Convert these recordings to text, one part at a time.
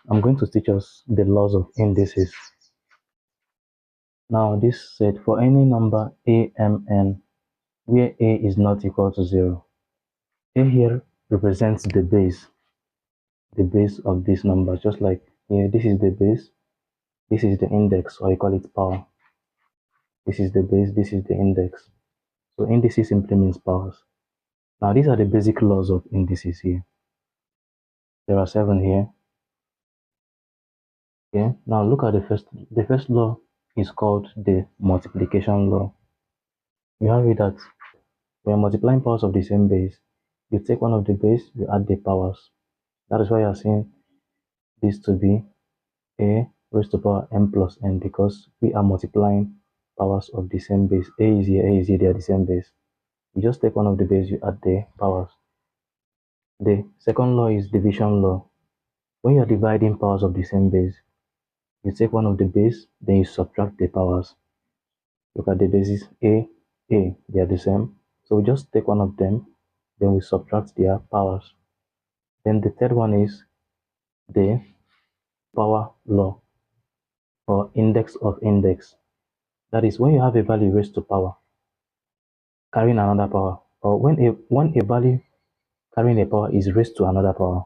I'm going to teach us the laws of indices. Now, this said for any number a,m,n, where a is not equal to 0, a here represents the base of this number, just like here, this is the base, this is the index, or you call it power. This is the base, this is the index. So indices simply means powers. Now, these are the basic laws of indices here. There are 7 here. Okay, now look at the first. The first law is called the multiplication law. You have it that when multiplying powers of the same base, you take one of the base, you add the powers. That is why you are seeing this to be a raised to power m plus n, because we are multiplying powers of the same base. A is here, A is here, they are the same base. You just take one of the base, you add the powers. The second law is division law. When you are dividing powers of the same base, you take one of the base, then you subtract the powers. Look at the bases A, they are the same. So we just take one of them, then we subtract their powers. Then the third one is the power law, or index of index. That is when you have a value raised to power carrying another power, or when a value carrying a power is raised to another power,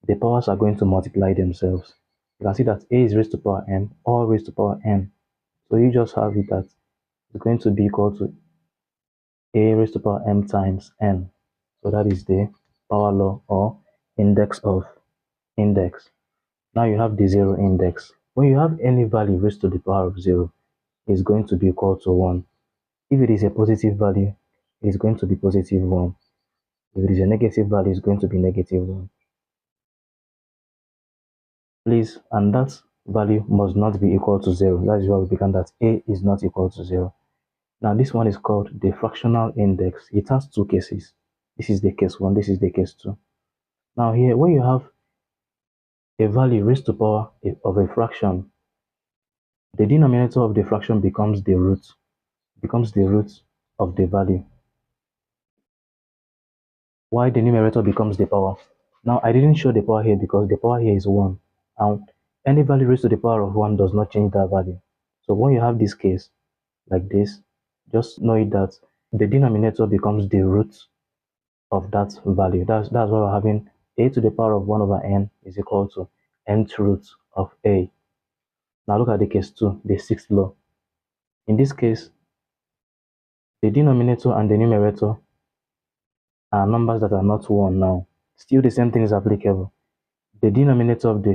the powers are going to multiply themselves. You can see that a is raised to power m, or raised to power n. So you just have it that it's going to be equal to a raised to power m times n. So that is the power law, or index of index. Now you have the zero index. When you have any value raised to the power of 0, it's going to be equal to 1. If it is a positive value, it's going to be positive 1. If it is a negative value, it's going to be negative 1. Please, and that value must not be equal to 0. That is why we began that a is not equal to 0. Now this one is called the fractional index. It has 2 cases. This is the case 1, this is the case 2. Now here, when you have a value raised to power of a fraction, the denominator of the fraction becomes the root of the value, while the numerator becomes the power. Now I didn't show the power here because the power here is 1, and any value raised to the power of 1 does not change that value. So when you have this case like this, just know it that the denominator becomes the root of that value. That's why we're having a to the power of 1 over n is equal to nth root of a. Now look at the case 2, the sixth law. In this case, the denominator and the numerator are numbers that are not 1 now. Still the same thing is applicable. The denominator of the